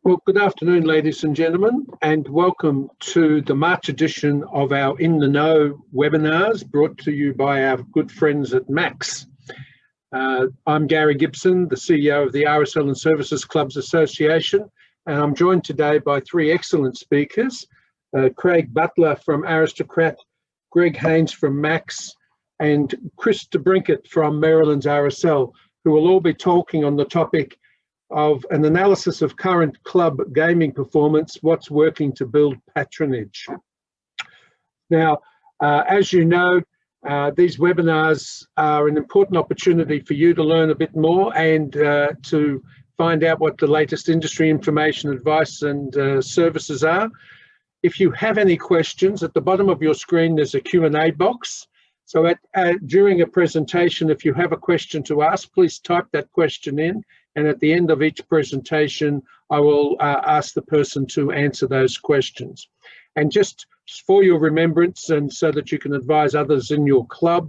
Well, good afternoon, ladies and gentlemen, and welcome to the March edition of our In the Know webinars brought to you by our good friends at Max. I'm Gary Gibson, the CEO of the RSL and Services Clubs Association, and I'm joined today by three excellent speakers, Craig Butler from Aristocrat, Greg Haynes from Max, and Chris Debrincat from Merrylands RSL, who will all be talking on the topic of an analysis of current club gaming performance, what's working to build patronage. Now, as you know, these webinars are an important opportunity for you to learn a bit more and to find out what the latest industry information, advice and services are. If you have any questions, at the bottom of your screen there's a Q&A box. So during a presentation, if you have a question to ask, please type that question in. And at the end of each presentation, I will ask the person to answer those questions. And just for your remembrance and so that you can advise others in your club,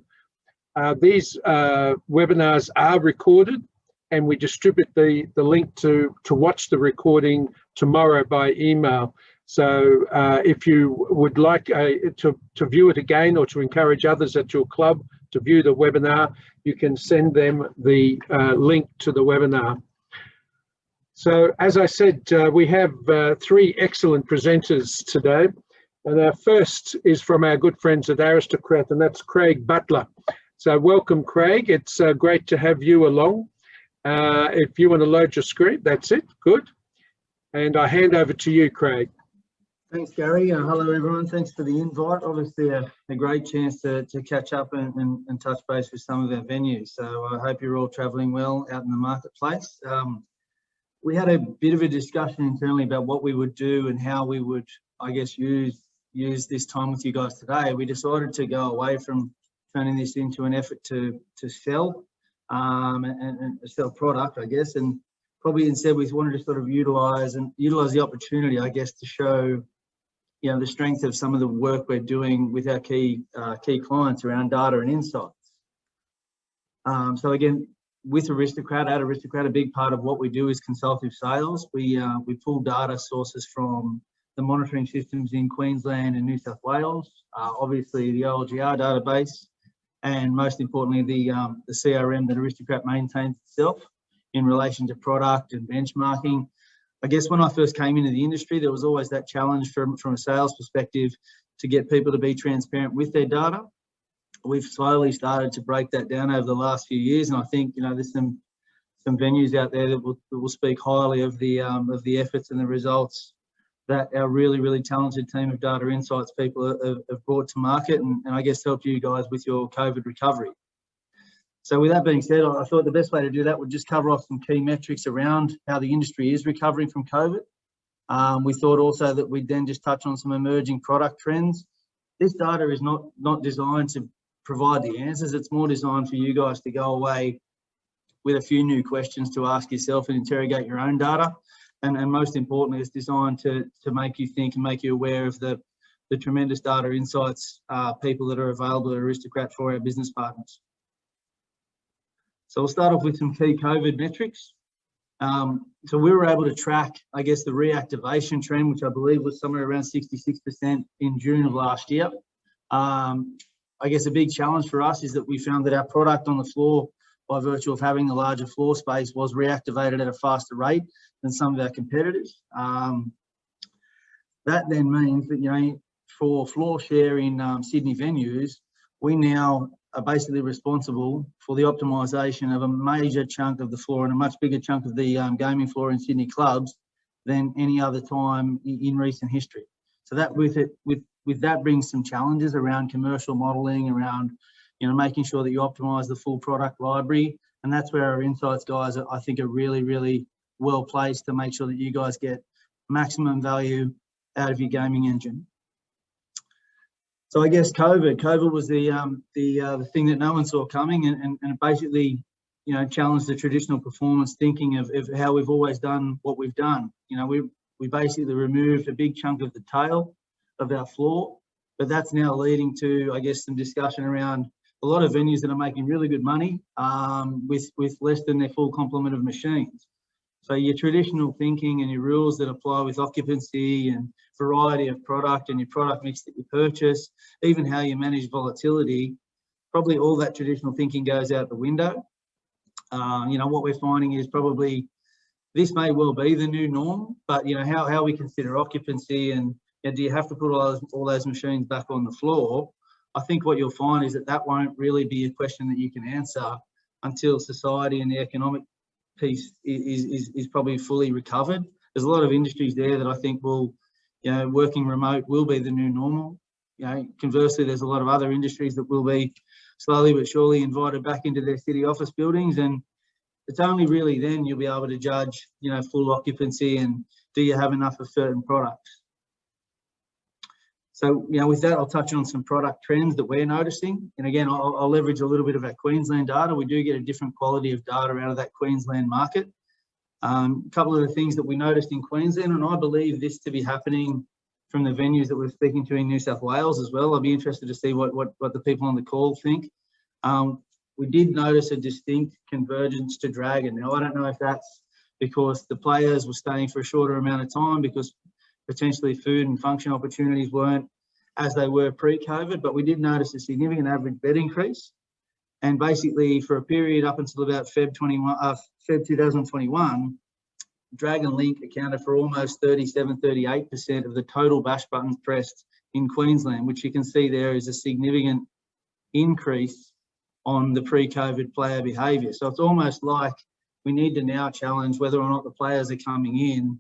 these webinars are recorded and we distribute the link to watch the recording tomorrow by email. So if you would like to view it again or to encourage others at your club to view the webinar, you can send them the link to the webinar. So as I said, we have three excellent presenters today. And our first is from our good friends at Aristocrat, and that's Craig Butler. So welcome, Craig. It's great to have you along. If you want to load your screen, that's it. Good. And I hand over to you, Craig. Thanks, Gary. Hello, everyone. Thanks for the invite. Obviously, a great chance to catch up and touch base with some of our venues. So I hope you're all travelling well out in the marketplace. We had a bit of a discussion internally about what we would do and how we would, I guess, use this time with you guys today. We decided to go away from turning this into an effort to sell and sell product, I guess, and probably instead we wanted to sort of utilise the opportunity, I guess, to show the strength of some of the work we're doing with our key clients around data and insights. So again, with Aristocrat, a big part of what we do is consultative sales. We pull data sources from the monitoring systems in Queensland and New South Wales, obviously the OLGR database, and most importantly the CRM that Aristocrat maintains itself in relation to product and benchmarking. I guess when I first came into the industry, there was always that challenge from a sales perspective to get people to be transparent with their data. We've slowly started to break that down over the last few years, and I think there's some venues out there that will speak highly of the efforts and the results that our really talented team of data insights people have brought to market, and I guess helped you guys with your COVID recovery. So with that being said, I thought the best way to do that would just cover off some key metrics around how the industry is recovering from COVID. We thought also that we'd then just touch on some emerging product trends. This data is not designed to provide the answers. It's more designed for you guys to go away with a few new questions to ask yourself and interrogate your own data. And most importantly, it's designed to make you think and make you aware of the tremendous data insights people that are available at Aristocrat for our business partners. So we'll start off with some key COVID metrics. So we were able to track, I guess, the reactivation trend, which I believe was somewhere around 66% in June of last year. I guess a big challenge for us is that we found that our product on the floor, by virtue of having the larger floor space, was reactivated at a faster rate than some of our competitors. That then means that, for floor share in Sydney venues, we now are basically responsible for the optimisation of a major chunk of the floor and a much bigger chunk of the gaming floor in Sydney clubs than any other time in recent history. So that with that brings some challenges around commercial modelling, around making sure that you optimise the full product library, and that's where our insights guys I think are really well placed to make sure that you guys get maximum value out of your gaming engine. So I guess COVID was the thing that no one saw coming, and it basically challenged the traditional performance thinking of how we've always done what we've done. We basically removed a big chunk of the tail of our floor, but that's now leading to, I guess, some discussion around a lot of venues that are making really good money with less than their full complement of machines. So your traditional thinking and your rules that apply with occupancy and variety of product and your product mix that you purchase, even how you manage volatility, probably all that traditional thinking goes out the window. What we're finding is probably this may well be the new norm, but how we consider occupancy and do you have to put all those machines back on the floor? I think what you'll find is that won't really be a question that you can answer until society and the economic piece is probably fully recovered. There's a lot of industries there that I think will, working remote will be the new normal. Conversely, there's a lot of other industries that will be slowly but surely invited back into their city office buildings, and it's only really then you'll be able to judge, full occupancy and do you have enough of certain products. So, with that, I'll touch on some product trends that we're noticing. And again, I'll leverage a little bit of our Queensland data. We do get a different quality of data out of that Queensland market. A couple of the things that we noticed in Queensland, and I believe this to be happening from the venues that we're speaking to in New South Wales as well. I'll be interested to see what the people on the call think. We did notice a distinct convergence to Dragon. Now, I don't know if that's because the players were staying for a shorter amount of time because potentially food and function opportunities weren't as they were pre-COVID, but we did notice a significant average bet increase. And basically for a period up until about Feb 2021, Dragon Link accounted for almost 38% of the total bash buttons pressed in Queensland, which you can see there is a significant increase on the pre-COVID player behaviour. So it's almost like we need to now challenge whether or not the players are coming in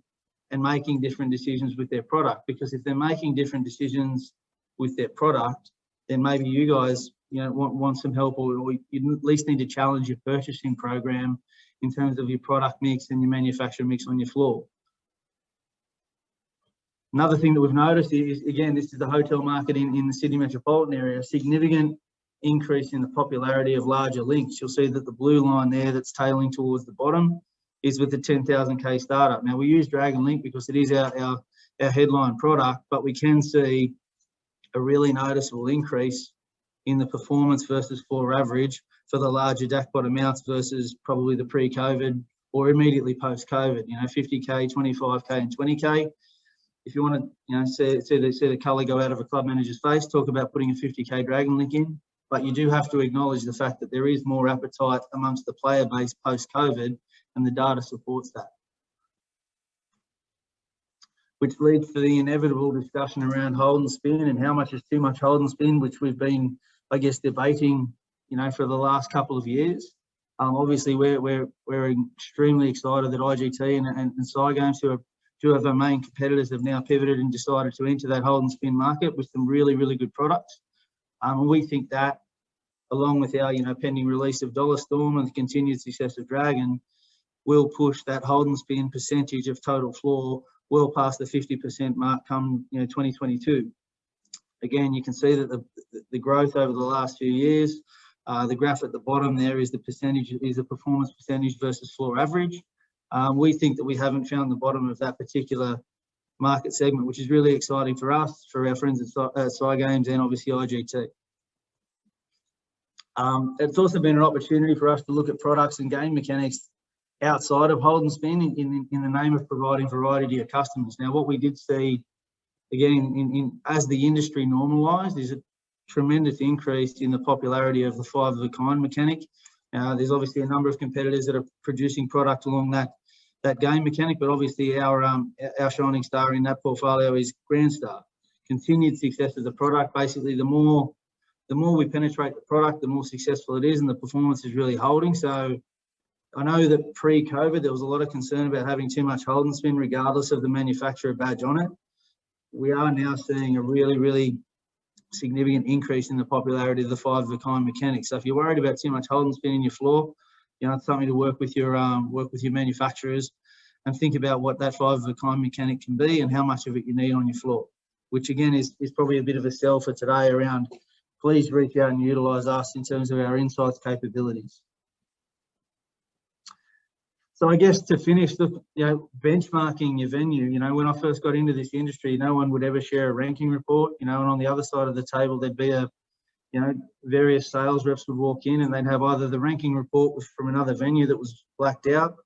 and making different decisions with their product, because if they're making different decisions with their product, then maybe you guys want some help, or you at least need to challenge your purchasing program in terms of your product mix and your manufacturer mix on your floor. Another thing that we've noticed is, again, this is the hotel market in the Sydney metropolitan area, a significant increase in the popularity of larger links. You'll see that the blue line there that's tailing towards the bottom is with the 10,000K startup. Now, we use Dragon Link because it is our headline product, but we can see a really noticeable increase in the performance versus floor average for the larger jackpot amounts versus probably the pre-COVID or immediately post-COVID, 50K, 25K and 20K. If you want to see the colour go out of a club manager's face, talk about putting a 50K Dragon Link in, but you do have to acknowledge the fact that there is more appetite amongst the player base post-COVID, and the data supports that. Which leads to the inevitable discussion around hold and spin and how much is too much hold and spin, which we've been, I guess, debating, for the last couple of years. Obviously, we're extremely excited that IGT and Cygames, who are two of our main competitors, have now pivoted and decided to enter that hold and spin market with some really, really good products. And we think that, along with our, pending release of Dollar Storm and the continued success of Dragon, will push that hold and spin percentage of total floor well past the 50% mark come 2022. Again, you can see that the growth over the last few years. The graph at the bottom there is the performance percentage versus floor average. We think that we haven't found the bottom of that particular market segment, which is really exciting for us, for our friends at Cygames, and obviously IGT. It's also been an opportunity for us to look at products and game mechanics outside of hold and spin in the name of providing variety to your customers. Now, what we did see, again, as the industry normalised, is a tremendous increase in the popularity of the five of a kind mechanic. There's obviously a number of competitors that are producing product along that game mechanic, but obviously our shining star in that portfolio is Grand Star. Continued success of the product. Basically, the more we penetrate the product, the more successful it is, and the performance is really holding. So I know that pre-COVID, there was a lot of concern about having too much hold and spin, regardless of the manufacturer badge on it. We are now seeing a really, really significant increase in the popularity of the five of a kind mechanic. So if you're worried about too much hold and spin in your floor, it's something to work with your manufacturers and think about what that five of a kind mechanic can be and how much of it you need on your floor, which again is probably a bit of a sell for today around please reach out and utilise us in terms of our insights capabilities. So I guess to finish, benchmarking your venue, when I first got into this industry, no one would ever share a ranking report, and on the other side of the table, there'd be various sales reps would walk in and they'd have either the ranking report from another venue that was blacked out,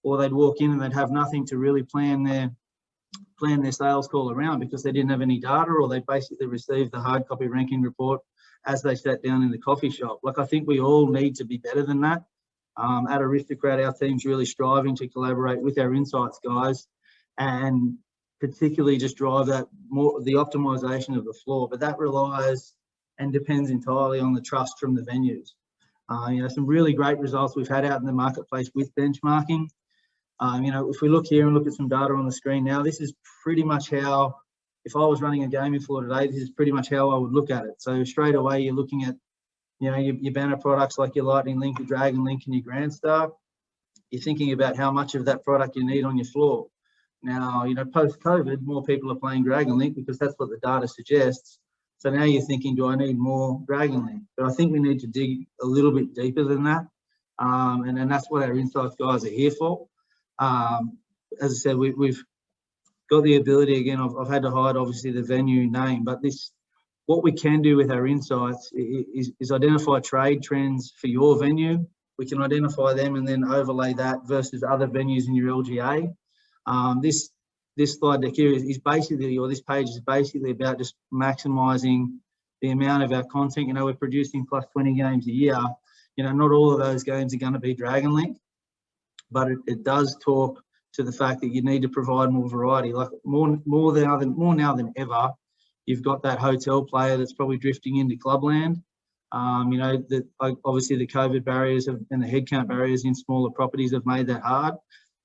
or they'd walk in and they'd have nothing to really plan their sales call around because they didn't have any data, or they basically received the hard copy ranking report as they sat down in the coffee shop. Like, I think we all need to be better than that. At Aristocrat, our team's really striving to collaborate with our insights guys and particularly just drive that more, the optimization of the floor. But that relies and depends entirely on the trust from the venues. You know, some really great results we've had out in the marketplace with benchmarking. You know, if we look here and look at some data on the screen now, this is pretty much how, if I was running a gaming floor today, this is pretty much how I would look at it. So straight away, you're looking at, you know, your banner products like your Lightning Link, your Dragon Link, and your Grand Star. You're thinking about how much of that product you need on your floor. Now, you know, post-COVID, more people are playing Dragon Link because that's what the data suggests. So now you're thinking, do I need more Dragon Link? But I think we need to dig a little bit deeper than that. And that's what our insights guys are here for. As I said, we've got the ability, again, I've had to hide obviously the venue name, but what we can do with our insights is identify trade trends for your venue. We can identify them and then overlay that versus other venues in your LGA. This slide deck here is basically, or this page is basically about just maximising the amount of our content. You know, we're producing plus 20 games a year. You know, not all of those games are going to be Dragon Link, but it does talk to the fact that you need to provide more variety. Like more now than ever, you've got that hotel player that's probably drifting into clubland. You know, obviously the COVID barriers and the headcount barriers in smaller properties have made that hard.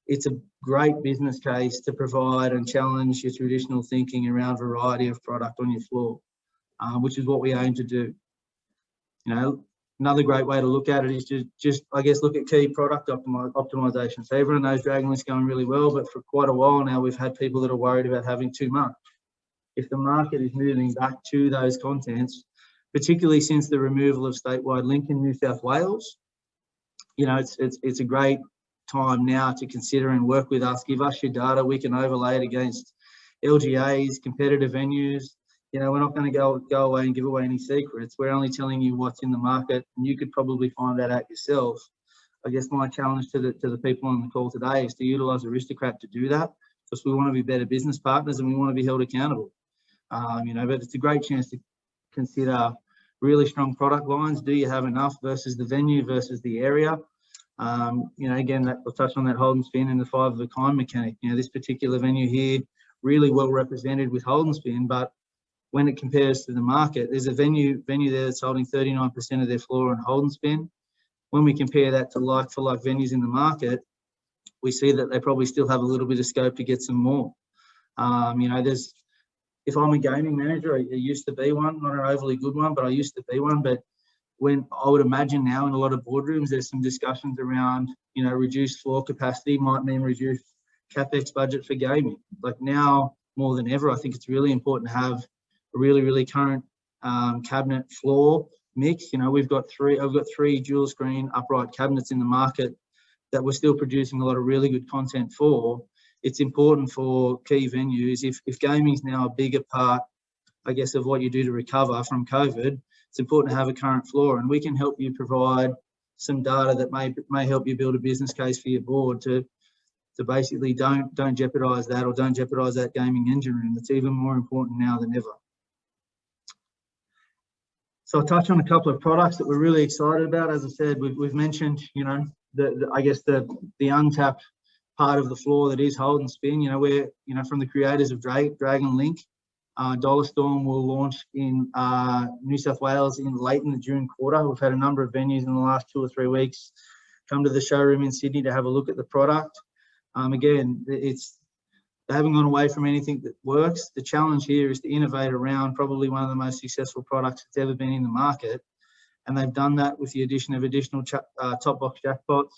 It's a great business case to provide and challenge your traditional thinking around variety of product on your floor, which is what we aim to do. You know, another great way to look at it is to just I guess, look at key product optimization. So everyone knows Dragon Link's going really well, but for quite a while now, we've had people that are worried about having too much. If the market is moving back to those contents, particularly since the removal of statewide link in New South Wales, you know, it's a great time now to consider and work with us. Give us your data. We can overlay it against LGAs, competitive venues. You know, we're not going to go away and give away any secrets. We're only telling you what's in the market, and you could probably find that out yourself. I guess my challenge to the people on the call today is to utilise Aristocrat to do that, because we want to be better business partners and we want to be held accountable. You know, but it's a great chance to consider really strong product lines. Do you have enough versus the venue versus the area? You know, again, we'll touch on that hold and spin and the 5 of a kind mechanic. You know, this particular venue here, really well represented with hold and spin, but when it compares to the market, there's a venue there that's holding 39% of their floor on hold and spin. When we compare that to like-for-like venues in the market, we see that they probably still have a little bit of scope to get some more. You know, if I'm a gaming manager, I used to be one, not an overly good one, but I used to be one. But when I would imagine now in a lot of boardrooms, there's some discussions around, you know, reduced floor capacity might mean reduced CapEx budget for gaming. Like now, more than ever, I think it's really important to have a really current cabinet floor mix. You know, I've got three dual screen upright cabinets in the market that we're still producing a lot of really good content for. It's important for key venues. If gaming's now a bigger part, I guess, of what you do to recover from COVID, it's important to have a current floor, and we can help you provide some data that may help you build a business case for your board to basically don't jeopardise that, or don't jeopardise that gaming engine room. It's even more important now than ever. So I'll touch on a couple of products that we're really excited about. As I said, we've mentioned, you know, the untapped part of the floor that is hold and spin. You know, we're, you know, from the creators of Dragon Link, Dollar Storm will launch in New South Wales late in the June quarter. We've had a number of venues in the last 2 or 3 weeks come to the showroom in Sydney to have a look at the product. Again, they haven't gone away from anything that works. The challenge here is to innovate around probably one of the most successful products that's ever been in the market. And they've done that with the addition of additional top box jackpots,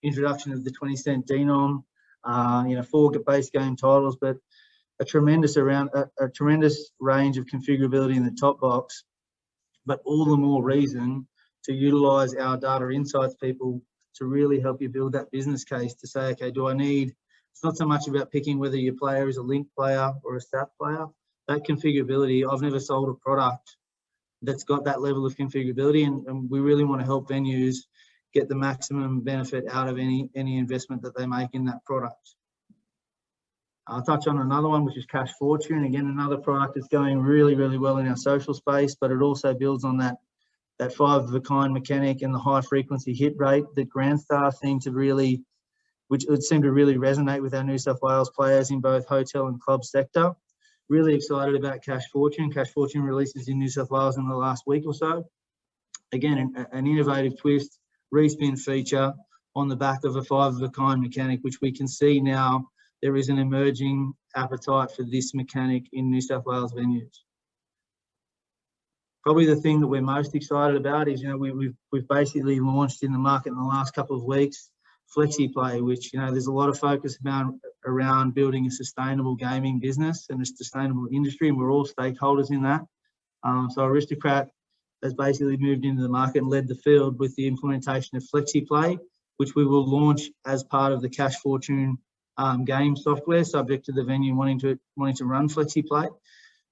introduction of the 20-cent denom, you know, 4 base game titles, but a tremendous range of configurability in the top box, but all the more reason to utilize our data insights people to really help you build that business case to say, okay, it's not so much about picking whether your player is a link player or a stat player. That configurability, I've never sold a product that's got that level of configurability, and we really want to help venues get the maximum benefit out of any investment that they make in that product. I'll touch on another one, which is Cash Fortune. Again, another product that's going really, really well in our social space, but it also builds on that five-of-a-kind mechanic and the high-frequency hit rate that Grandstar seem to really resonate with our New South Wales players in both hotel and club sector. Really excited about Cash Fortune. Cash Fortune releases in New South Wales in the last week or so. Again, an innovative twist, respin feature on the back of a five-of-a-kind mechanic, which we can see now there is an emerging appetite for this mechanic in New South Wales venues. Probably the thing that we're most excited about is, we've basically launched in the market in the last couple of weeks, Flexi Play, which, there's a lot of focus around building a sustainable gaming business and a sustainable industry, and we're all stakeholders in that. So Aristocrat has basically moved into the market and led the field with the implementation of Flexi Play, which we will launch as part of the Cash Fortune game software, subject to the venue wanting to run Flexi Play.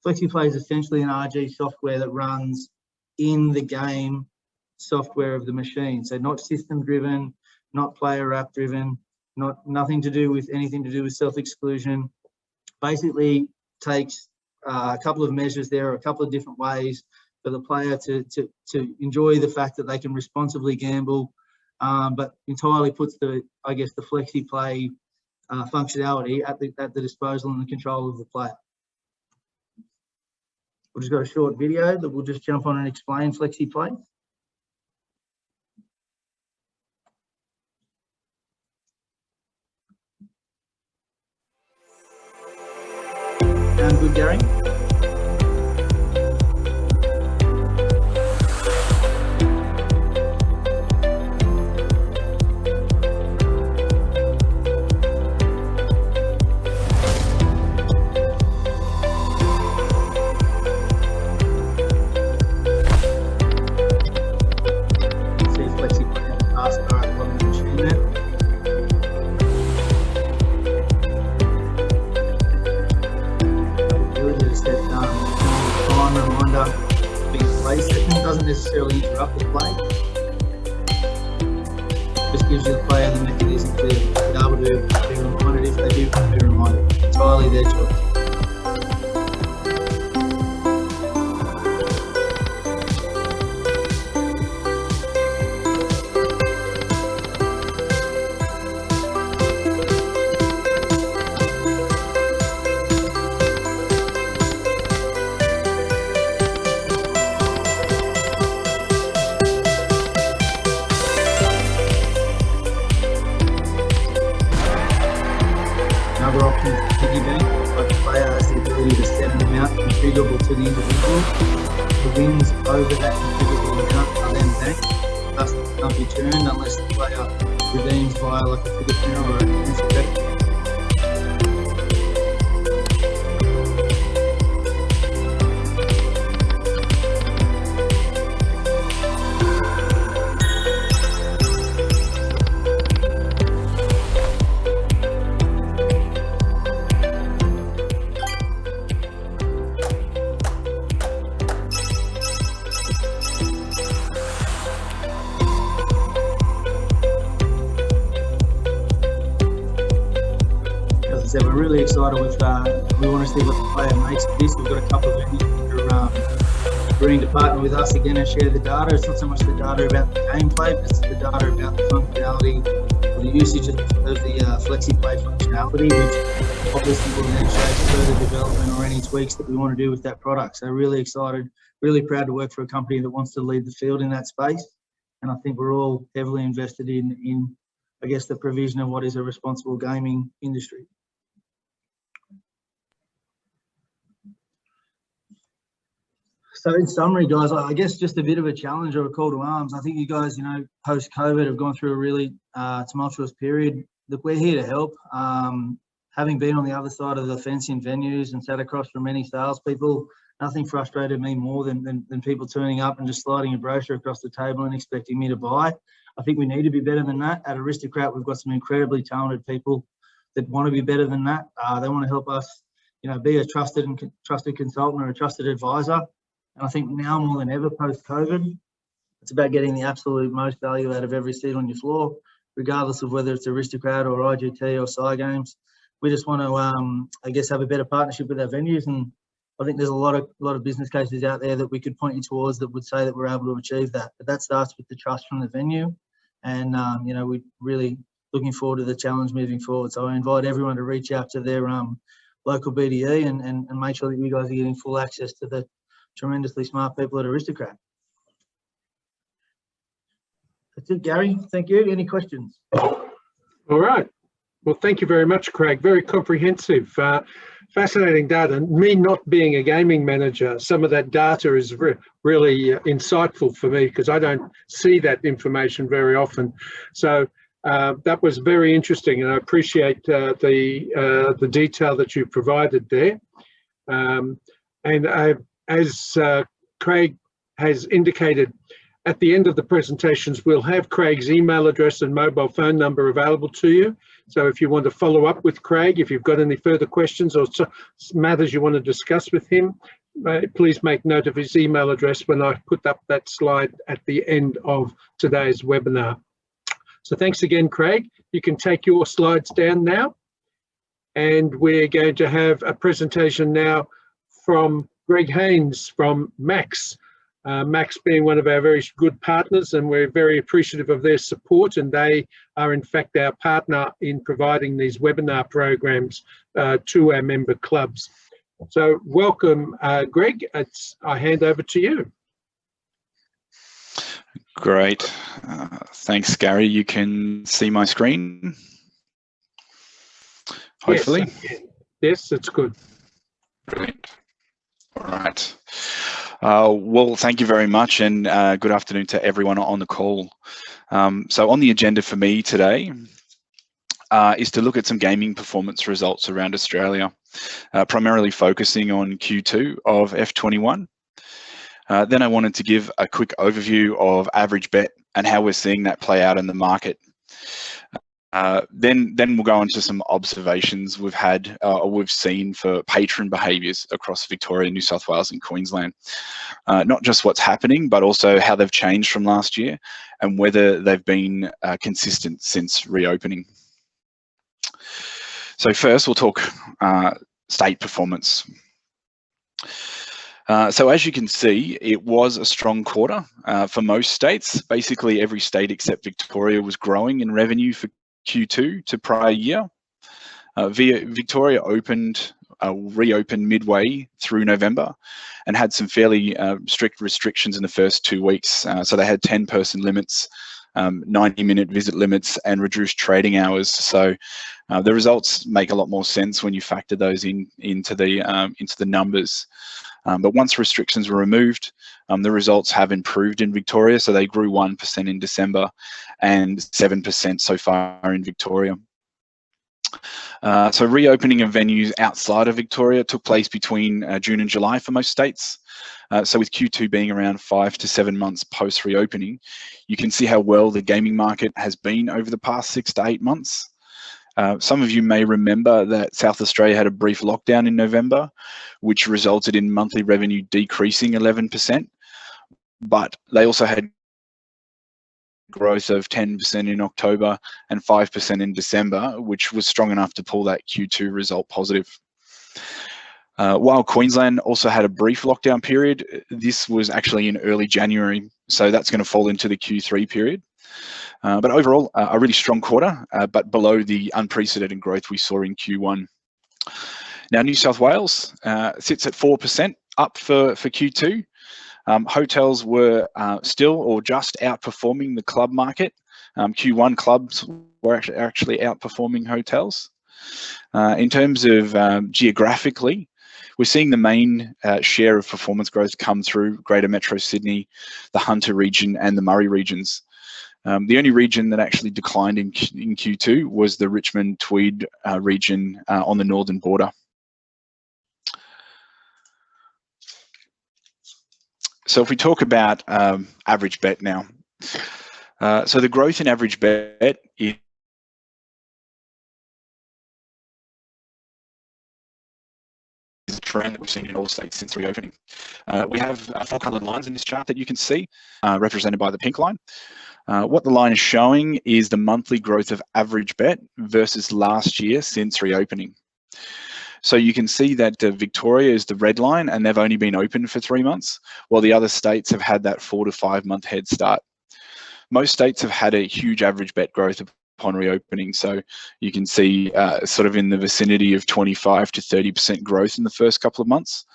Flexi Play is essentially an RG software that runs in the game software of the machine. So not system driven, not player app driven, nothing to do with anything to do with self-exclusion. Basically takes a couple of measures there, a couple of different ways for the player to enjoy the fact that they can responsibly gamble, but entirely puts the Flexi Play functionality at the disposal and the control of the player. We've just got a short video that we'll just jump on and explain Flexi Play. Sound good, Gary? Doesn't necessarily interrupt the play. Just gives you the player the mechanism to be able to be reminded if they do want to be reminded. Entirely their choice. Another option is piggyback, but the player has the ability to set an amount configurable to the individual. The wins over that configurable amount are then banked, thus it can't be turned unless the player redeems via like a figure printer or a pencil credit. So we're really excited with we want to see what the player makes of this. We've got a couple of venues that are agreeing to partner with us again and share the data. It's not so much the data about the gameplay, but it's the data about the functionality or the usage of the Flexi Play functionality, which obviously will then shape further development or any tweaks that we want to do with that product. So really excited, really proud to work for a company that wants to lead the field in that space. And I think we're all heavily invested in I guess, the provision of what is a responsible gaming industry. So in summary, guys, I guess just a bit of a challenge or a call to arms. I think you guys, post-COVID have gone through a really tumultuous period. Look, we're here to help. Having been on the other side of the fence in venues and sat across from many salespeople, nothing frustrated me more than people turning up and just sliding a brochure across the table and expecting me to buy. I think we need to be better than that. At Aristocrat, we've got some incredibly talented people that want to be better than that. They want to help us, be a trusted consultant or a trusted advisor. And I think now more than ever post-COVID, It's about getting the absolute most value out of every seat on your floor, regardless of whether it's Aristocrat or IGT or Sci Games. We just want to, I guess, have a better partnership with our venues, and I think there's a lot of business cases out there that we could point you towards that would say that we're able to achieve that. But that starts with the trust from the venue, and you know, we're really looking forward to the challenge moving forward. So I invite everyone to reach out to their local BDE and make sure that you guys are getting full access to the tremendously smart people at Aristocrat. That's it, Gary. Thank you. Any questions? All right. Well, thank you very much, Craig. Very comprehensive, fascinating data. Me not being a gaming manager, some of that data is really insightful for me because I don't see that information very often. So that was very interesting, and I appreciate the detail that you provided there. As Craig has indicated, at the end of the presentations, we'll have Craig's email address and mobile phone number available to you. So if you want to follow up with Craig, if you've got any further questions or matters you want to discuss with him, please make note of his email address when I put up that slide at the end of today's webinar. So thanks again, Craig. You can take your slides down now. And we're going to have a presentation now from Greg Haynes from Max. Max being one of our very good partners, and we're very appreciative of their support, and they are in fact our partner in providing these webinar programs to our member clubs. So welcome, Greg. I hand over to you. Great. Thanks, Gary. You can see my screen, hopefully. Yes, it's good. Brilliant. All right. Well, thank you very much, and good afternoon to everyone on the call. So on the agenda for me today is to look at some gaming performance results around Australia, primarily focusing on Q2 of F21. Then I wanted to give a quick overview of average bet and how we're seeing that play out in the market. Then we'll go on to some observations we've had or we've seen for patron behaviours across Victoria, New South Wales and Queensland. Not just what's happening, but also how they've changed from last year and whether they've been consistent since reopening. So first we'll talk state performance. So as you can see, it was a strong quarter for most states. Basically every state except Victoria was growing in revenue for Q2 to prior year. Victoria reopened midway through November and had some fairly strict restrictions in the first 2 weeks. So they had 10-person limits, 90-minute visit limits and reduced trading hours. So the results make a lot more sense when you factor those into the numbers. But once restrictions were removed, the results have improved in Victoria. So they grew 1% in December and 7% so far in Victoria. So reopening of venues outside of Victoria took place between June and July for most states. So with Q2 being around 5 to 7 months post reopening, you can see how well the gaming market has been over the past 6 to 8 months. Some of you may remember that South Australia had a brief lockdown in November, which resulted in monthly revenue decreasing 11%, but they also had growth of 10% in October and 5% in December, which was strong enough to pull that Q2 result positive. While Queensland also had a brief lockdown period, this was actually in early January, so that's going to fall into the Q3 period. But overall, a really strong quarter, but below the unprecedented growth we saw in Q1. Now, New South Wales sits at 4% up for Q2. Hotels were still or just outperforming the club market. Q1 clubs were actually outperforming hotels. In terms of geographically, we're seeing the main share of performance growth come through Greater Metro Sydney, the Hunter region and the Murray regions. The only region that actually declined in Q2 was the Richmond Tweed region on the northern border. So if we talk about average bet now, so the growth in average bet is trend that we've seen in all states since reopening. We have 4 coloured lines in this chart that you can see, represented by the pink line. What the line is showing is the monthly growth of average bet versus last year since reopening. So you can see that Victoria is the red line, and they've only been open for 3 months, while the other states have had that 4 to 5 month head start. Most states have had a huge average bet growth upon reopening. So you can see sort of in the vicinity of 25 to 30% growth in the first couple of months.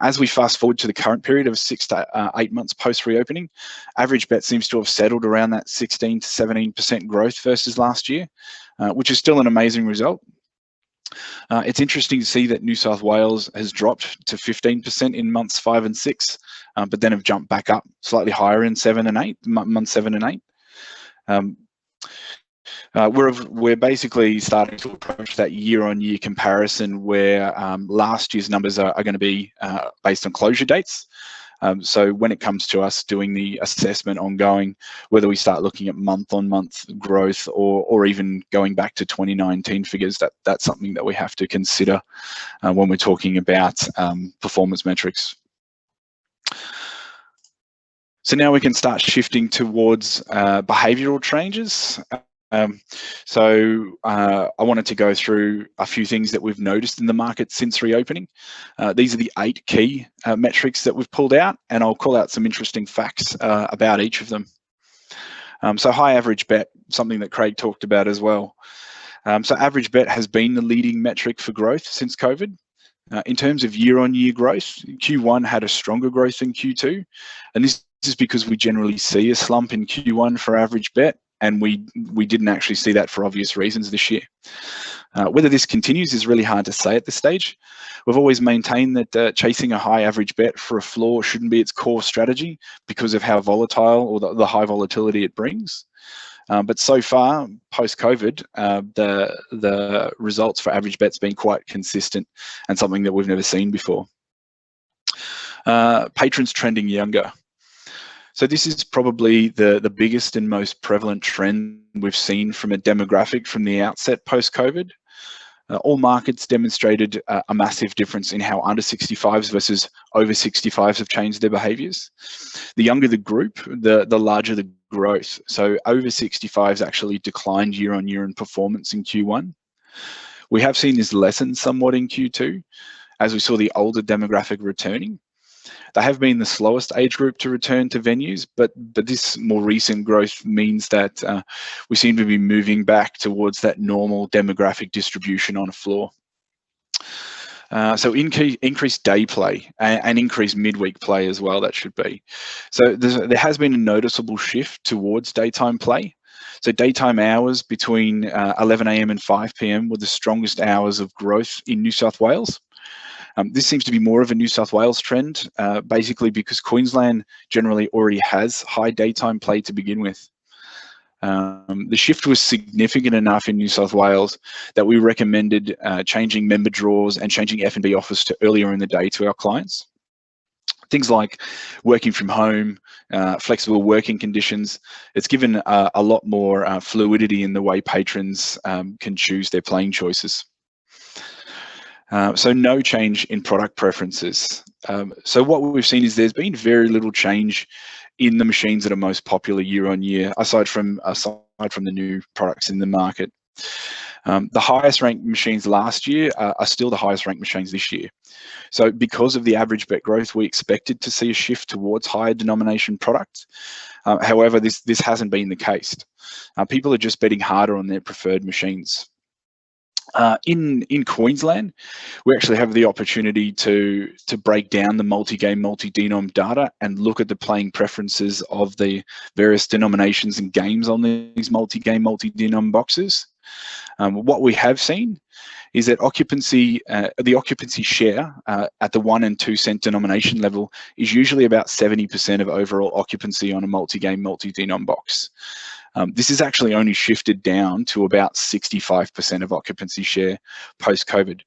As we fast forward to the current period of 6 to 8 months post reopening, average bet seems to have settled around that 16 to 17% growth versus last year, which is still an amazing result. It's interesting to see that New South Wales has dropped to 15% in months 5 and 6, but then have jumped back up slightly higher in months 7 and 8. We're basically starting to approach that year-on-year comparison where last year's numbers are going to be based on closure dates. So when it comes to us doing the assessment ongoing, whether we start looking at month-on-month growth or even going back to 2019 figures, that's something that we have to consider when we're talking about performance metrics. So now we can start shifting towards behavioural changes. I wanted to go through a few things that we've noticed in the market since reopening. These are the 8 key metrics that we've pulled out, and I'll call out some interesting facts about each of them. So high average bet, something that Craig talked about as well. So average bet has been the leading metric for growth since COVID. In terms of year-on-year growth, Q1 had a stronger growth than Q2, and this is because we generally see a slump in Q1 for average bet, and we didn't actually see that for obvious reasons this year. Whether this continues is really hard to say at this stage. We've always maintained that chasing a high average bet for a floor shouldn't be its core strategy because of how volatile or the high volatility it brings. But so far, post-COVID, the results for average bet's been quite consistent and something that we've never seen before. Patrons trending younger. So this is probably the biggest and most prevalent trend we've seen from a demographic from the outset post-COVID. All markets demonstrated a massive difference in how under 65s versus over 65s have changed their behaviours. The younger the group, the larger the growth. So over 65s actually declined year on year in performance in Q1. We have seen this lessen somewhat in Q2 as we saw the older demographic returning. They have been the slowest age group to return to venues, but this more recent growth means that we seem to be moving back towards that normal demographic distribution on a floor. So increased day play and increased midweek play as well, that should be. So there has been a noticeable shift towards daytime play. So daytime hours between 11 AM and 5 PM were the strongest hours of growth in New South Wales. This seems to be more of a New South Wales trend, basically because Queensland generally already has high daytime play to begin with. The shift was significant enough in New South Wales that we recommended changing member draws and changing F&B offers to earlier in the day to our clients. Things like working from home, flexible working conditions. It's given a lot more fluidity in the way patrons can choose their playing choices. So no change in product preferences. So what we've seen is there's been very little change in the machines that are most popular year on year, aside from the new products in the market. The highest ranked machines last year are still the highest ranked machines this year. So because of the average bet growth, we expected to see a shift towards higher denomination products. However, this hasn't been the case. People are just betting harder on their preferred machines. In Queensland, we actually have the opportunity to break down the multi-game, multi-denom data and look at the playing preferences of the various denominations and games on these multi-game, multi-denom boxes. What we have seen is that the occupancy share at the 1 and 2 cent denomination level is usually about 70% of overall occupancy on a multi-game, multi-denom box. This is actually only shifted down to about 65% of occupancy share post-COVID.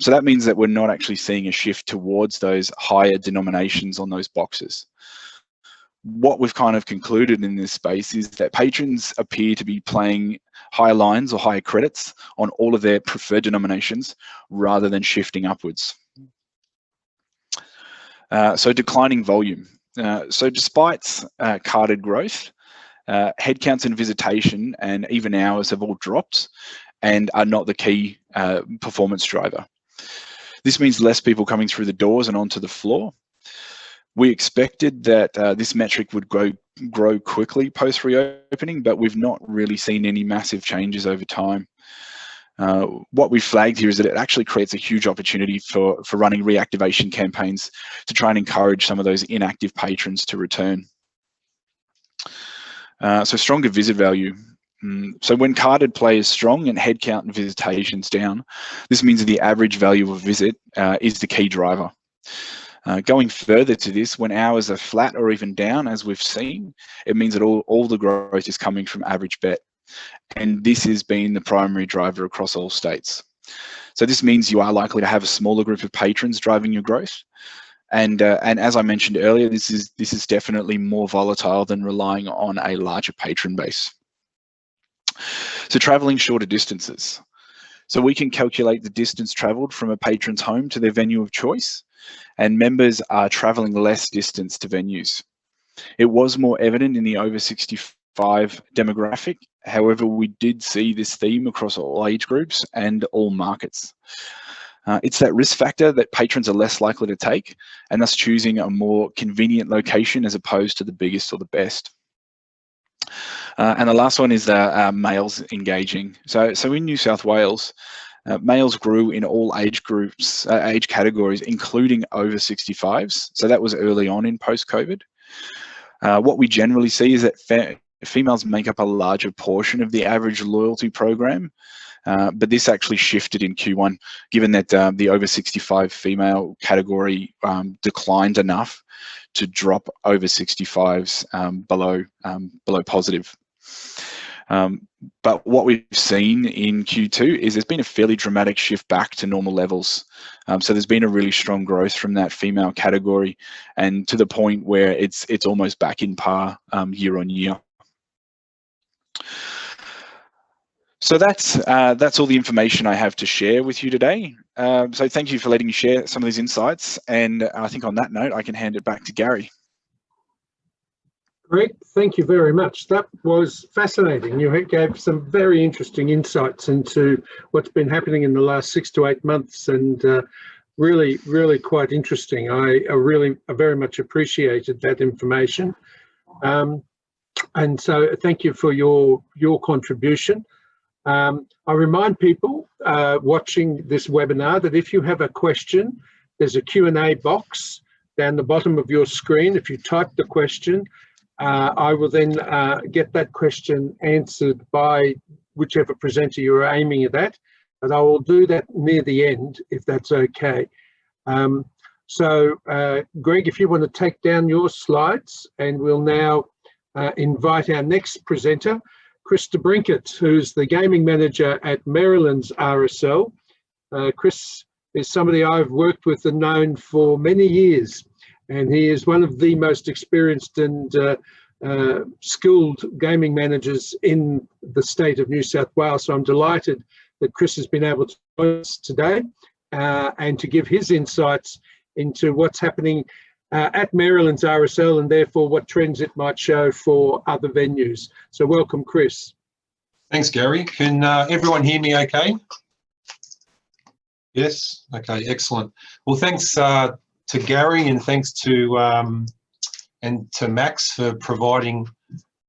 So that means that we're not actually seeing a shift towards those higher denominations on those boxes. What we've kind of concluded in this space is that patrons appear to be playing higher lines or higher credits on all of their preferred denominations rather than shifting upwards. So declining volume. So despite carded growth, headcounts and visitation and even hours have all dropped and are not the key performance driver. This means less people coming through the doors and onto the floor. We expected that this metric would grow quickly post reopening, but we've not really seen any massive changes over time. What we flagged here is that it actually creates a huge opportunity for running reactivation campaigns to try and encourage some of those inactive patrons to return. So stronger visit value. So when carded play is strong and headcount and visitation's down, this means that the average value of visit is the key driver. Going further to this, when hours are flat or even down, as we've seen, it means that all the growth is coming from average bet. And this has been the primary driver across all states. So this means you are likely to have a smaller group of patrons driving your growth. And as I mentioned earlier, this is definitely more volatile than relying on a larger patron base. So traveling shorter distances. So we can calculate the distance traveled from a patron's home to their venue of choice, and members are traveling less distance to venues. It was more evident in the over 65 demographic. However, we did see this theme across all age groups and all markets. It's that risk factor that patrons are less likely to take, and thus choosing a more convenient location as opposed to the biggest or the best. And the last one is males engaging. So in New South Wales, males grew in all age groups, age categories, including over 65s. So that was early on in post-COVID. What we generally see is that females make up a larger portion of the average loyalty program, but this actually shifted in Q1, given that the over 65 female category declined enough to drop over 65s below positive. But what we've seen in Q2 is there's been a fairly dramatic shift back to normal levels. So there's been a really strong growth from that female category, and to the point where it's almost back in par year on year. So that's all the information I have to share with you today. So thank you for letting me share some of these insights. And I think on that note, I can hand it back to Gary. Great, thank you very much. That was fascinating. You gave some very interesting insights into what's been happening in the last 6 to 8 months, and really, really quite interesting. I very much appreciated that information. And so thank you for your contribution. I remind people watching this webinar that if you have a question, there's a Q&A box down the bottom of your screen. If you type the question, I will then get that question answered by whichever presenter you're aiming at that, but I will do that near the end if that's okay. So Greg, if you want to take down your slides, and we'll now invite our next presenter, Chris Debrincat, who's the gaming manager at Merrylands RSL. Chris is somebody I've worked with and known for many years, and he is one of the most experienced and skilled gaming managers in the state of New South Wales. So I'm delighted that Chris has been able to join us today and to give his insights into what's happening at Merrylands RSL, and therefore what trends it might show for other venues. So welcome, Chris. Thanks, Gary. Can everyone hear me okay? Yes? Okay, excellent. Well, thanks to Gary, and thanks to Max for providing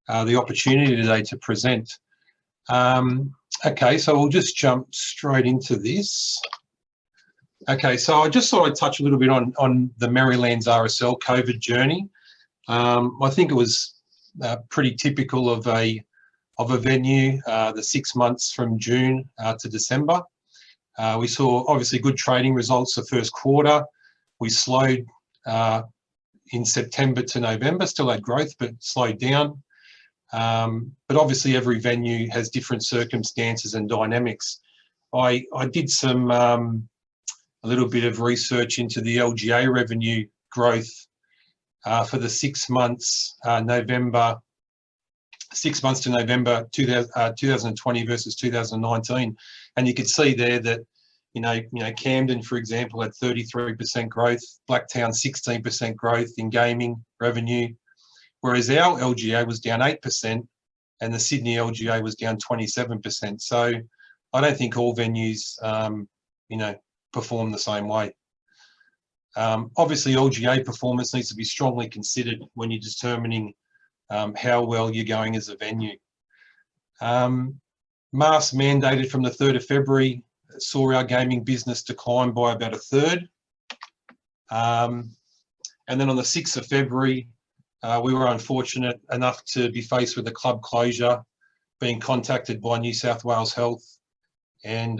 the opportunity today to present. Okay, so we'll just jump straight into this. Okay, so I just thought I'd touch a little bit on the Merrylands RSL COVID journey. I think it was pretty typical of a venue, the 6 months from June to December. We saw obviously good trading results the first quarter. We slowed in September to November, still had growth, but slowed down. But obviously every venue has different circumstances and dynamics. I did some a little bit of research into the LGA revenue growth for the 6 months, 6 months to November 2020 versus 2019. And you could see there that Camden, for example, had 33% growth, Blacktown 16% growth in gaming revenue, whereas our LGA was down 8% and the Sydney LGA was down 27%. So I don't think all venues, perform the same way. Obviously, LGA performance needs to be strongly considered when you're determining how well you're going as a venue. Masks mandated from the 3rd of February saw our gaming business decline by about 1/3. And then on the 6th of February, we were unfortunate enough to be faced with a club closure, being contacted by New South Wales Health and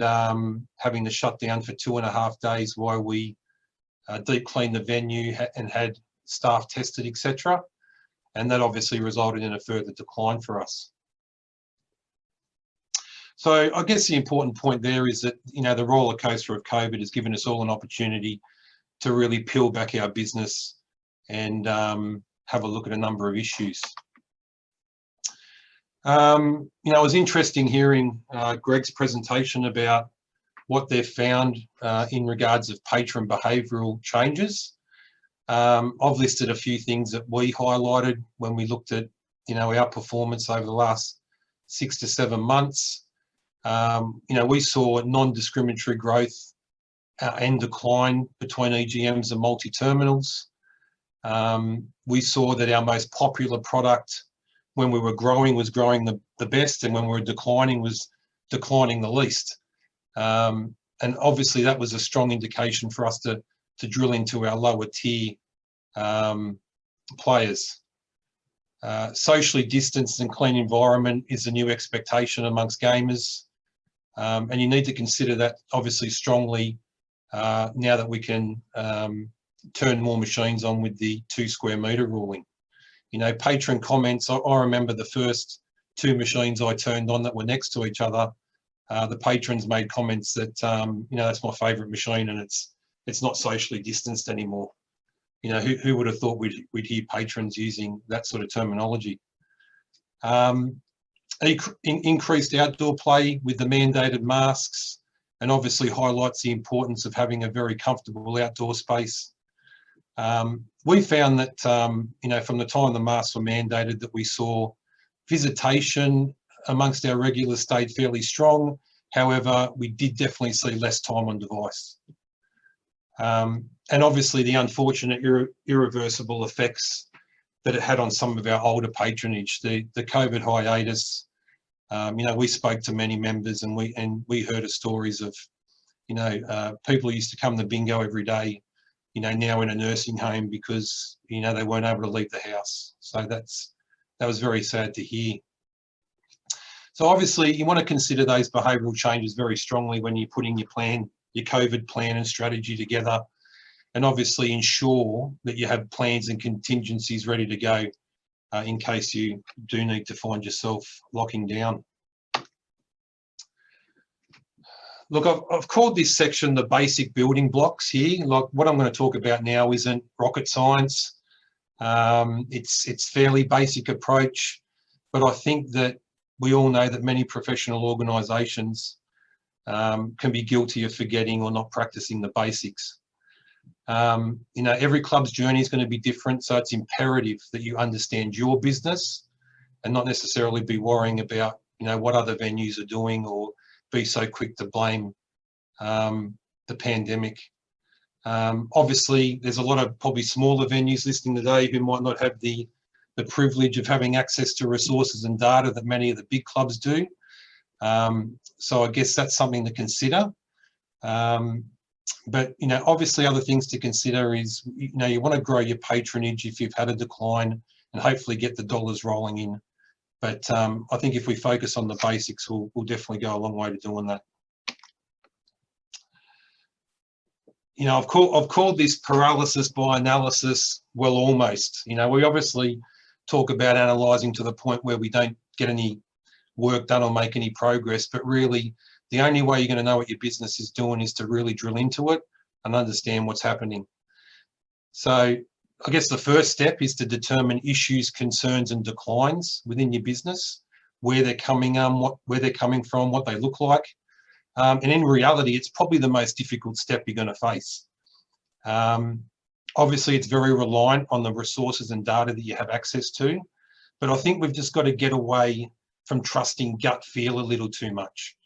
having to shut down for 2.5 days while we deep cleaned the venue and had staff tested, etc. And that obviously resulted in a further decline for us. So I guess the important point there is that, the roller coaster of COVID has given us all an opportunity to really peel back our business and have a look at a number of issues. It was interesting hearing Greg's presentation about what they've found in regards of patron behavioural changes. I've listed a few things that we highlighted when we looked at, our performance over the last 6 to 7 months. We saw non-discriminatory growth and decline between EGMs and multi-terminals. We saw that our most popular product when we were growing was growing the best, and when we were declining was declining the least. And obviously that was a strong indication for us to drill into our lower tier players. Socially distanced and clean environment is a new expectation amongst gamers. And you need to consider that obviously strongly now that we can turn more machines on with the 2 square metre ruling. Patron comments, I remember the first 2 machines I turned on that were next to each other, the patrons made comments that, that's my favourite machine and it's not socially distanced anymore. Who would have thought we'd hear patrons using that sort of terminology? Increased outdoor play with the mandated masks, and obviously highlights the importance of having a very comfortable outdoor space. We found that, from the time the masks were mandated, that we saw visitation amongst our regulars stayed fairly strong. However, we did definitely see less time on device. And obviously the unfortunate irreversible effects that it had on some of our older patronage, the COVID hiatus. We spoke to many members and we heard of stories of, people who used to come to bingo every day, now in a nursing home because, they weren't able to leave the house. So that was very sad to hear. So obviously you want to consider those behavioural changes very strongly when you're putting your COVID plan and strategy together, and obviously ensure that you have plans and contingencies ready to go in case you do need to find yourself locking down. Look, I've called this section the basic building blocks here. Like what I'm going to talk about now isn't rocket science. It's fairly basic approach, but I think that we all know that many professional organisations can be guilty of forgetting or not practicing the basics. Every club's journey is going to be different, so it's imperative that you understand your business and not necessarily be worrying about, what other venues are doing or be so quick to blame the pandemic. Obviously, there's a lot of probably smaller venues listening today who might not have the privilege of having access to resources and data that many of the big clubs do. So I guess that's something to consider. But, obviously other things to consider is, you want to grow your patronage if you've had a decline and hopefully get the dollars rolling in. But I think if we focus on the basics, we'll definitely go a long way to doing that. I've called this paralysis by analysis, well, almost. We obviously talk about analysing to the point where we don't get any work done or make any progress, but really the only way you're going to know what your business is doing is to really drill into it and understand what's happening. So I guess the first step is to determine issues, concerns and declines within your business, where they're coming from, what they look like. And in reality, it's probably the most difficult step you're going to face. Obviously, it's very reliant on the resources and data that you have access to, but I think we've just got to get away from trusting gut feel a little too much,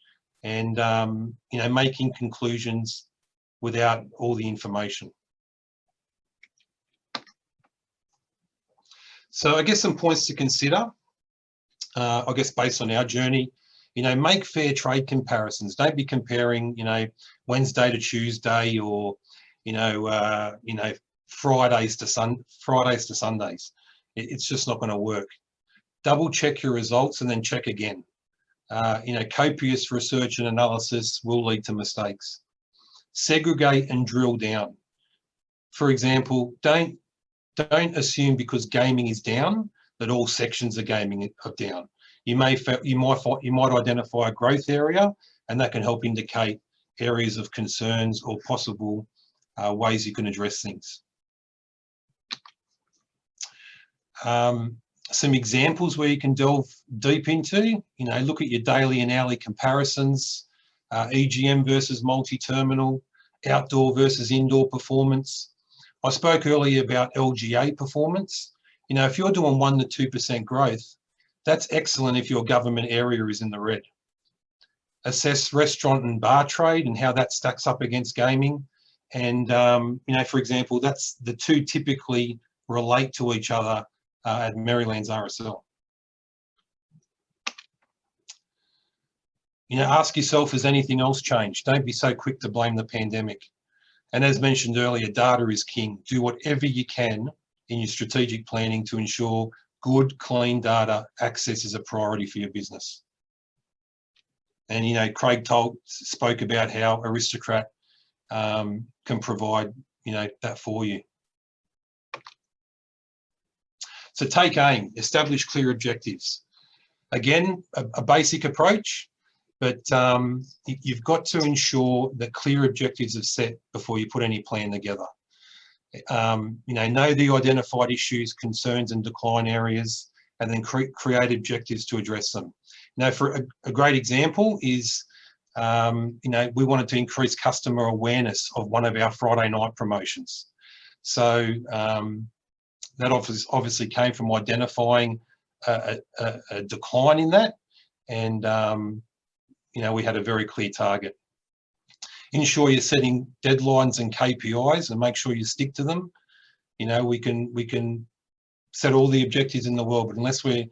and you know, making conclusions without all the information. So I guess some points to consider, I guess based on our journey, you know, make fair trade comparisons. Don't be comparing, you know, Wednesday to Tuesday, or, you know, Fridays to Sundays. It's just not going to work. Double check your results and then check again. You know, copious research and analysis will lead to mistakes. Segregate and drill down. For example, don't assume because gaming is down that all sections of gaming are down. You might identify a growth area, and that can help indicate areas of concerns or possible ways you can address things. Some examples where you can delve deep into, you know, look at your daily and hourly comparisons, EGM versus multi-terminal, outdoor versus indoor performance. I spoke earlier about LGA performance. You know, if you're doing 1 to 2% growth, that's excellent if your government area is in the red. Assess restaurant and bar trade and how that stacks up against gaming. And, you know, for example, that's the two typically relate to each other at Merrylands RSL. You know, ask yourself, has anything else changed? Don't be so quick to blame the pandemic. And as mentioned earlier, data is king. Do whatever you can in your strategic planning to ensure good, clean data access is a priority for your business. And, you know, Craig spoke about how Aristocrat can provide, you know, that for you. So take aim, establish clear objectives. Again, a basic approach, but you've got to ensure that clear objectives are set before you put any plan together. You know the identified issues, concerns and decline areas, and then create objectives to address them. Now, for a great example is, you know, we wanted to increase customer awareness of one of our Friday night promotions. So that obviously came from identifying a decline in that, and you know, we had a very clear target. Ensure you're setting deadlines and KPIs and make sure you stick to them. You know, we can set all the objectives in the world, but unless we're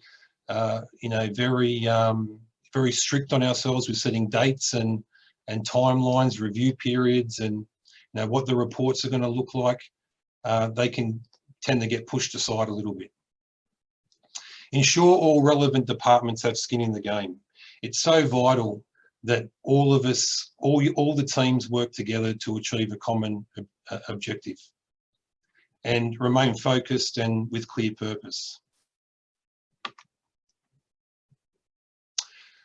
you know, very strict on ourselves with setting dates and timelines, review periods, and, you know, what the reports are going to look like, they can tend to get pushed aside a little bit. Ensure all relevant departments have skin in the game. It's so vital that all of us, all the teams work together to achieve a common objective, and remain focused and with clear purpose.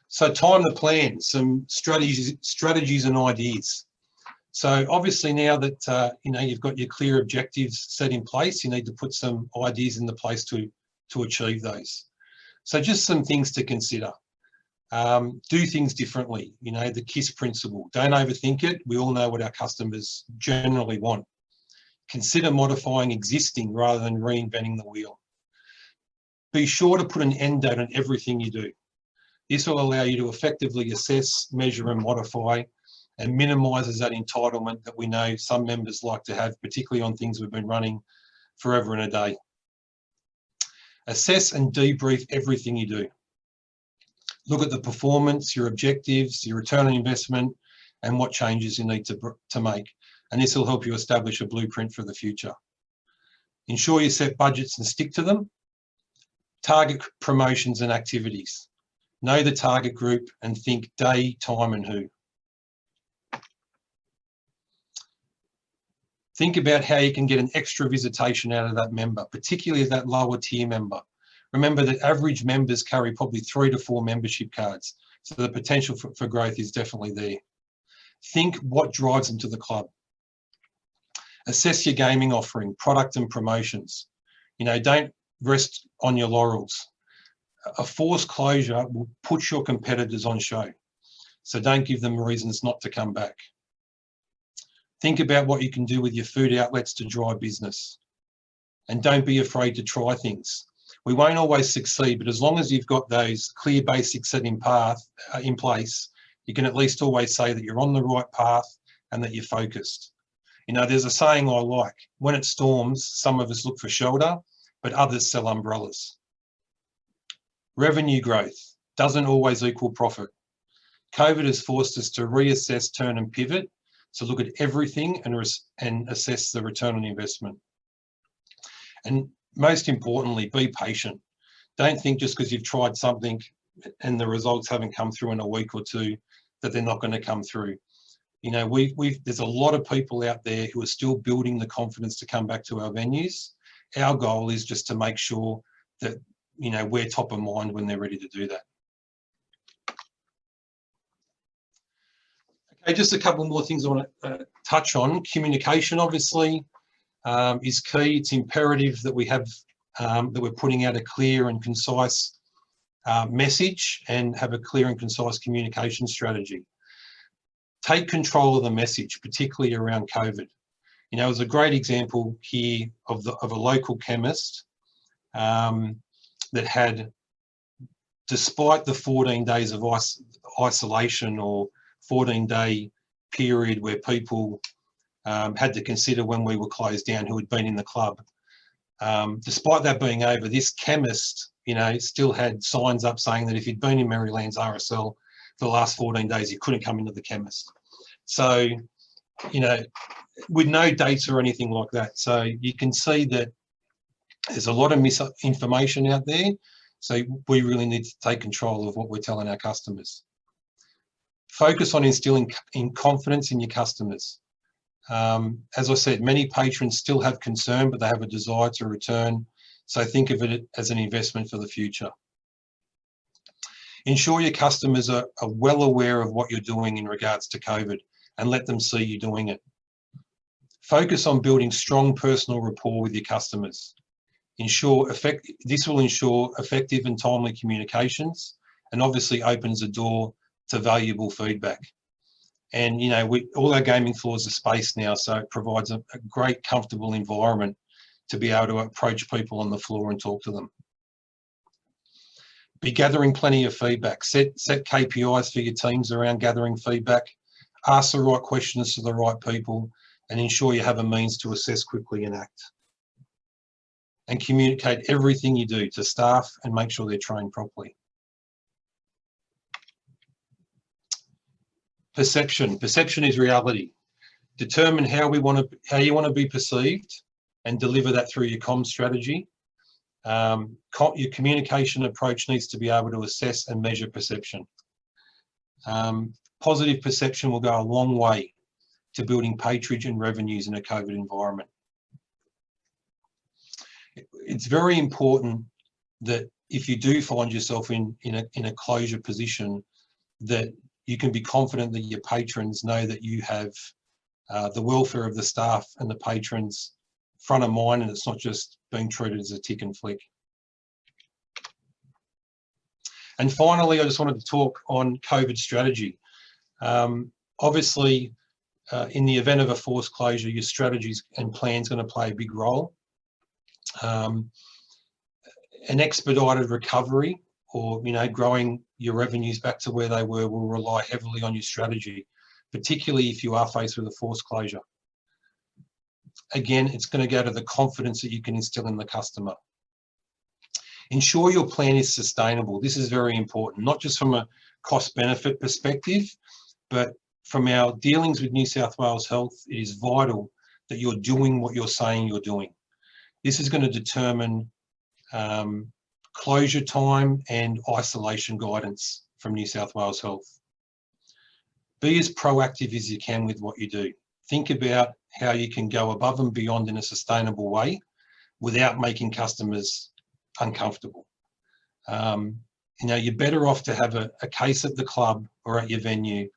So time to plan, some strategies and ideas. So obviously now that you know, you've got your clear objectives set in place, you need to put some ideas in the place to achieve those. So just some things to consider. Do things differently, you know, the KISS principle. Don't overthink it. We all know what our customers generally want. Consider modifying existing rather than reinventing the wheel. Be sure to put an end date on everything you do. This will allow you to effectively assess, measure and modify, and minimises that entitlement that we know some members like to have, particularly on things we've been running forever and a day. Assess and debrief everything you do. Look at the performance, your objectives, your return on investment, and what changes you need to make. And this will help you establish a blueprint for the future. Ensure you set budgets and stick to them. Target promotions and activities. Know the target group and think day, time, and who. Think about how you can get an extra visitation out of that member, particularly that lower tier member. Remember that average members carry probably 3 to 4 membership cards, so the potential for growth is definitely there. Think what drives them to the club. Assess your gaming offering, product and promotions. You know, don't rest on your laurels. A forced closure will put your competitors on show. So don't give them reasons not to come back. Think about what you can do with your food outlets to drive business. And don't be afraid to try things. We won't always succeed, but as long as you've got those clear basics set in place, you can at least always say that you're on the right path and that you're focused. You know, there's a saying I like: when it storms, some of us look for shelter, but others sell umbrellas. Revenue growth doesn't always equal profit. COVID has forced us to reassess, turn and pivot, to look at everything and assess the return on investment. And most importantly, be patient. Don't think just because you've tried something and the results haven't come through in a week or two that they're not going to come through. You know, there's a lot of people out there who are still building the confidence to come back to our venues. Our goal is just to make sure that, you know, we're top of mind when they're ready to do that. Okay, just a couple more things I want to touch on. Communication, obviously, is key. It's imperative that we have that we're putting out a clear and concise message and have a clear and concise communication strategy. Take control of the message, particularly around COVID. You know, there's a great example here of a local chemist that had, despite the 14 days of isolation or 14-day period where people had to consider when we were closed down who had been in the club. Despite that being over, this chemist, you know, still had signs up saying that if he'd been in Merrylands RSL for the last 14 days, he couldn't come into the chemist. So, you know, with no dates or anything like that. So you can see that there's a lot of misinformation out there. So we really need to take control of what we're telling our customers. Focus on instilling confidence in your customers. As I said, many patrons still have concern, but they have a desire to return. So think of it as an investment for the future. Ensure your customers are well aware of what you're doing in regards to COVID and let them see you doing it. Focus on building strong personal rapport with your customers. This will ensure effective and timely communications and obviously opens a door to valuable feedback. And, you know, all our gaming floors are spaced now, so it provides a great, comfortable environment to be able to approach people on the floor and talk to them. Be gathering plenty of feedback. Set KPIs for your teams around gathering feedback. Ask the right questions to the right people and ensure you have a means to assess quickly and act. And communicate everything you do to staff and make sure they're trained properly. Perception. Perception is reality. Determine how you want to be perceived and deliver that through your comm strategy. Your communication approach needs to be able to assess and measure perception. Positive perception will go a long way to building patronage and revenues in a COVID environment. It's very important that if you do find yourself in a closure position, that you can be confident that your patrons know that you have the welfare of the staff and the patrons front of mind, and it's not just being treated as a tick and flick. And finally, I just wanted to talk on COVID strategy. Obviously, in the event of a forced closure, your strategies and plans going to play a big role. An expedited recovery, or, you know, growing your revenues back to where they were, will rely heavily on your strategy, particularly if you are faced with a forced closure. Again, it's going to go to the confidence that you can instill in the customer. Ensure your plan is sustainable. This is very important, not just from a cost-benefit perspective, but from our dealings with New South Wales Health. It is vital that you're doing what you're saying you're doing. This is going to determine closure time and isolation guidance from New South Wales Health. Be as proactive as you can with what you do. Think about how you can go above and beyond in a sustainable way without making customers uncomfortable. You know, you're better off to have a case at the club or at your venue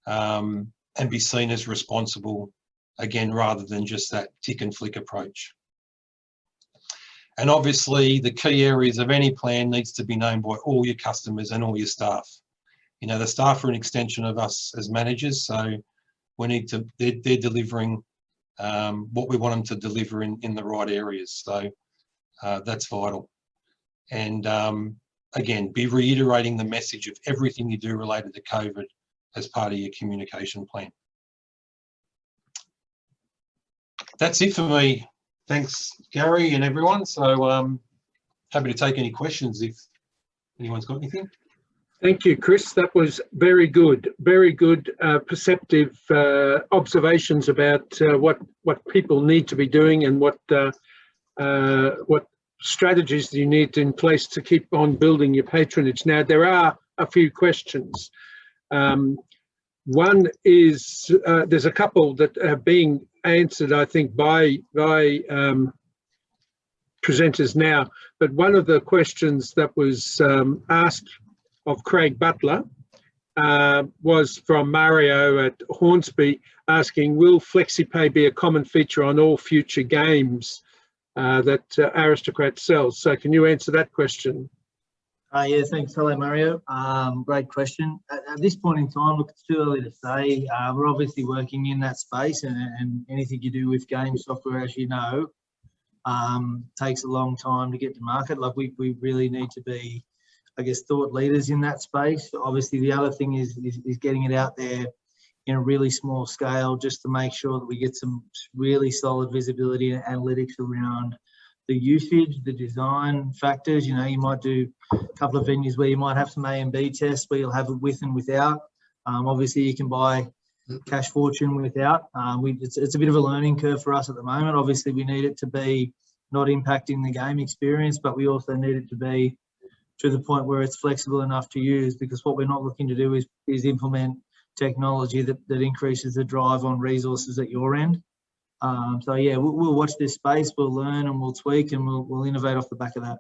and be seen as responsible, again, rather than just that tick and flick approach. And obviously, the key areas of any plan needs to be known by all your customers and all your staff. you know, the staff are an extension of us as managers, so we need to, they're delivering what we want them to deliver in the right areas. So that's vital. And again, be reiterating the message of everything you do related to COVID as part of your communication plan. That's it for me. Thanks, Gary and everyone. So happy to take any questions if anyone's got anything. Thank you, Chris. That was very good, perceptive observations about what people need to be doing and what strategies you need in place to keep on building your patronage. Now, there are a few questions. One is there's a couple that are being answered, I think, by presenters now. But one of the questions that was asked of Craig Butler was from Mario at Hornsby, asking, will FlexiPay be a common feature on all future games that Aristocrat sells? So can you answer that question? Yeah, thanks. Hello, Mario. Great question. At this point in time, look, it's too early to say. We're obviously working in that space, and anything you do with game software, as you know, takes a long time to get to market. Like we really need to be, I guess, thought leaders in that space. Obviously, the other thing is getting it out there in a really small scale, just to make sure that we get some really solid visibility and analytics around the usage, the design factors. You know, you might do a couple of venues where you might have some A and B tests where you'll have it with and without. Obviously, you can buy Cash Fortune without. It's a bit of a learning curve for us at the moment. Obviously, we need it to be not impacting the game experience, but we also need it to be to the point where it's flexible enough to use, because what we're not looking to do is implement technology that increases the drive on resources at your end. So yeah, we'll watch this space, we'll learn and we'll tweak and we'll innovate off the back of that.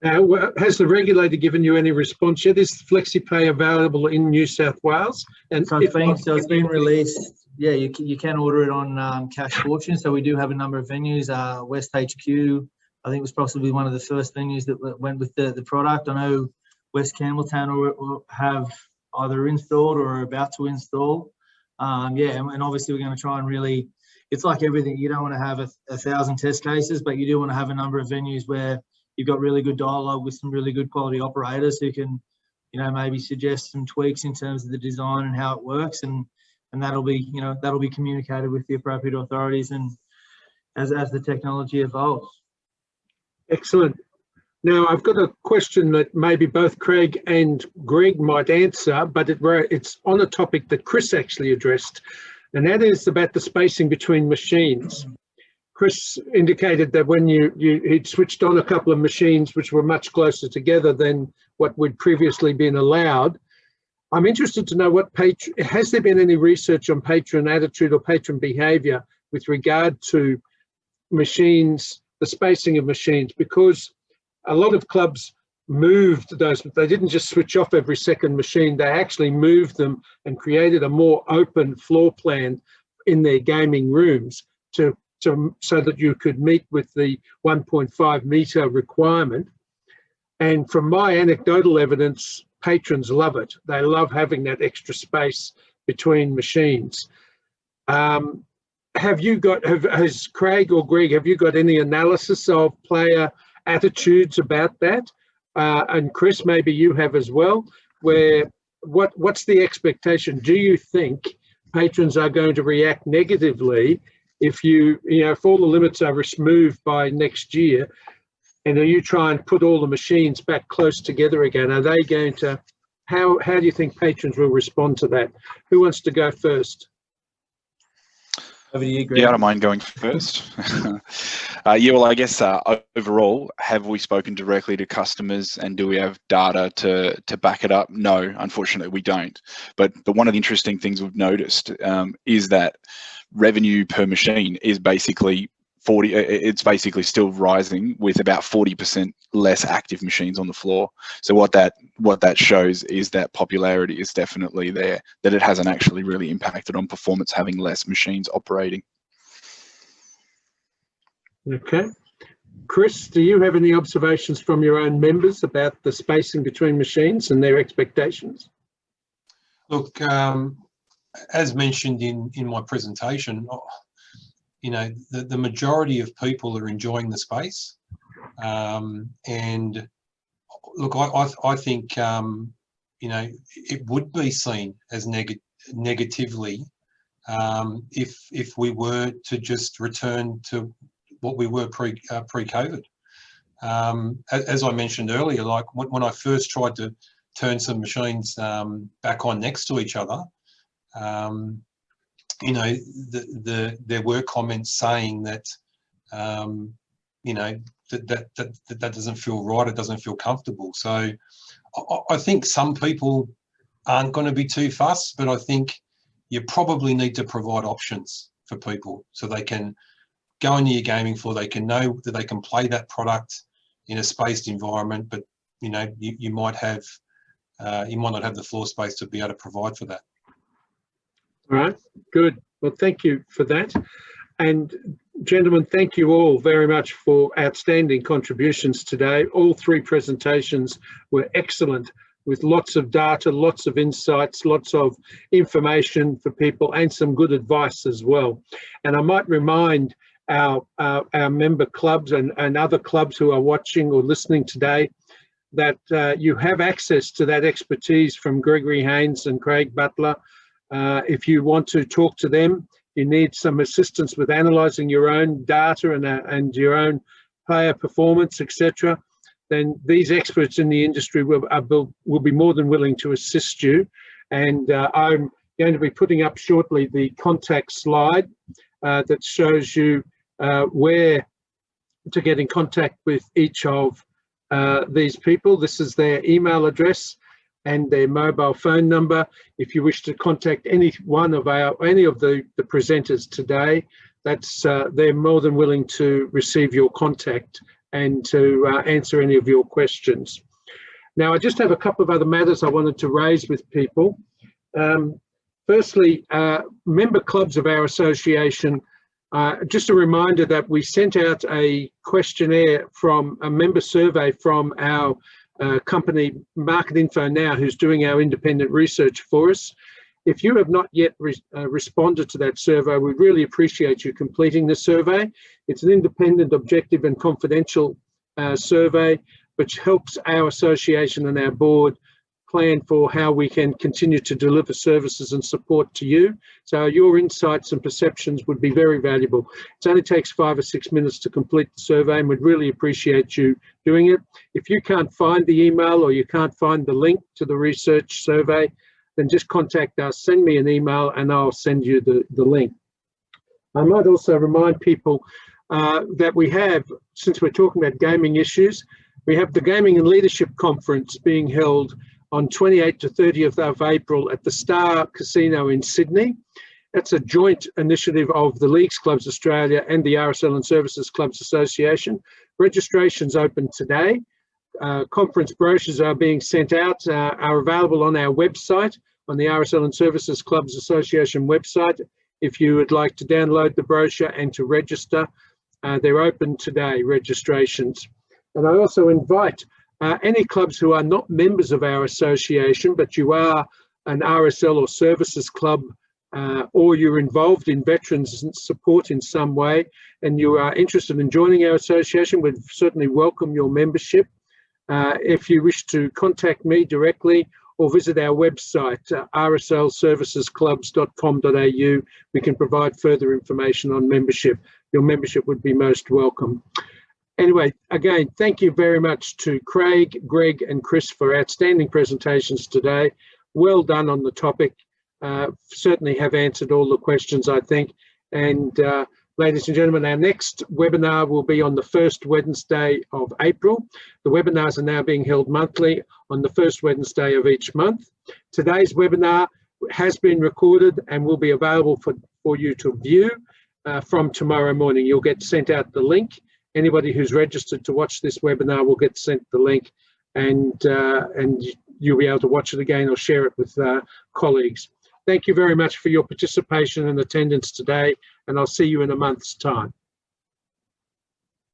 Now, has the regulator given you any response yet? Is FlexiPay available in New South Wales? And so it's been released. Yeah, you can order it on Cash Fortune. So we do have a number of venues. West HQ, I think, was possibly one of the first venues that went with the product. I know West Campbelltown will have either installed or are about to install. Yeah, and obviously we're going to try and really, it's like everything. You don't want to have 1,000 test cases, but you do want to have a number of venues where you've got really good dialogue with some really good quality operators who can, you know, maybe suggest some tweaks in terms of the design and how it works, and that'll be, you know, that'll be communicated with the appropriate authorities and as the technology evolves. Excellent. Now, I've got a question that maybe both Craig and Greg might answer, but it's on a topic that Chris actually addressed, and that is about the spacing between machines. Chris indicated that when he'd switched on a couple of machines which were much closer together than what would previously been allowed. I'm interested to know has there been any research on patron attitude or patron behaviour with regard to machines, the spacing of machines, because a lot of clubs moved those, but they didn't just switch off every second machine. They actually moved them and created a more open floor plan in their gaming rooms so that you could meet with the 1.5 metre requirement. And from my anecdotal evidence, patrons love it. They love having that extra space between machines. Has Craig or Greg, have you got any analysis of player attitudes about that? And Chris, maybe you have as well, where what's the expectation? Do you think patrons are going to react negatively if if all the limits are removed by next year, and you try and put all the machines back close together again? Are they going to, how do you think patrons will respond to that? Who wants to go first? Over to you, Greg. Yeah, I don't mind going first. Yeah, well, I guess overall, have we spoken directly to customers and do we have data to back it up? No, unfortunately, we don't. But one of the interesting things we've noticed is that revenue per machine is basically it's basically still rising with about 40% less active machines on the floor. So what that shows is that popularity is definitely there, that it hasn't actually really impacted on performance having less machines operating. Okay. Chris, do you have any observations from your own members about the spacing between machines and their expectations? Look, as mentioned in my presentation, you know, the majority of people are enjoying the space. And look, I think, you know, it would be seen as negatively if we were to just return to what we were pre-COVID. As I mentioned earlier, like when I first tried to turn some machines back on next to each other, you know, there were comments saying that, you know, that doesn't feel right, it doesn't feel comfortable. So I think some people aren't going to be too fussed, but I think you probably need to provide options for people so they can go into your gaming floor, they can know that they can play that product in a spaced environment, but you know, you might not have the floor space to be able to provide for that. All right, good. Well, thank you for that. And gentlemen, thank you all very much for outstanding contributions today. All three presentations were excellent, with lots of data, lots of insights, lots of information for people, and some good advice as well. And I might remind our member clubs and other clubs who are watching or listening today that you have access to that expertise from Gregory Haynes and Craig Butler. If you want to talk to them, you need some assistance with analysing your own data and your own player performance, etc., then these experts in the industry will be more than willing to assist you. And I'm going to be putting up shortly the contact slide that shows you where to get in contact with each of these people. This is their email address and their mobile phone number. If you wish to contact any of the presenters today, they're more than willing to receive your contact and to answer any of your questions. Now, I just have a couple of other matters I wanted to raise with people. Firstly, member clubs of our association, just a reminder that we sent out a questionnaire from a member survey from our company Market Info Now, who's doing our independent research for us. If you have not yet responded to that survey, we'd really appreciate you completing the survey. It's an independent, objective and confidential survey, which helps our association and our board plan for how we can continue to deliver services and support to you. So your insights and perceptions would be very valuable. It only takes 5 or 6 minutes to complete the survey, and we'd really appreciate you doing it. If you can't find the email or you can't find the link to the research survey, then just contact us, send me an email, and I'll send you the link. I might also remind people that we have, since we're talking about gaming issues, we have the Gaming and Leadership Conference being held on 28th to 30th of April at the Star Casino in Sydney. That's a joint initiative of the Leagues Clubs Australia and the RSL and Services Clubs Association. Registration's open today. Conference brochures are being sent out, are available on our website, on the RSL and Services Clubs Association website. If you would like to download the brochure and to register, they're open today, registrations. And I also invite any clubs who are not members of our association, but you are an RSL or Services Club, or you're involved in veterans support in some way, and you are interested in joining our association, we'd certainly welcome your membership. If you wish to contact me directly or visit our website, rslservicesclubs.com.au, we can provide further information on membership. Your membership would be most welcome. Anyway, again, thank you very much to Craig, Greg and Chris for outstanding presentations today. Well done on the topic. Certainly have answered all the questions, I think. And ladies and gentlemen, our next webinar will be on the first Wednesday of April. The webinars are now being held monthly on the first Wednesday of each month. Today's webinar has been recorded and will be available for you to view from tomorrow morning. You'll get sent out the link. Anybody who's registered to watch this webinar will get sent the link, and you'll be able to watch it again or share it with colleagues. Thank you very much for your participation and attendance today, and I'll see you in a month's time.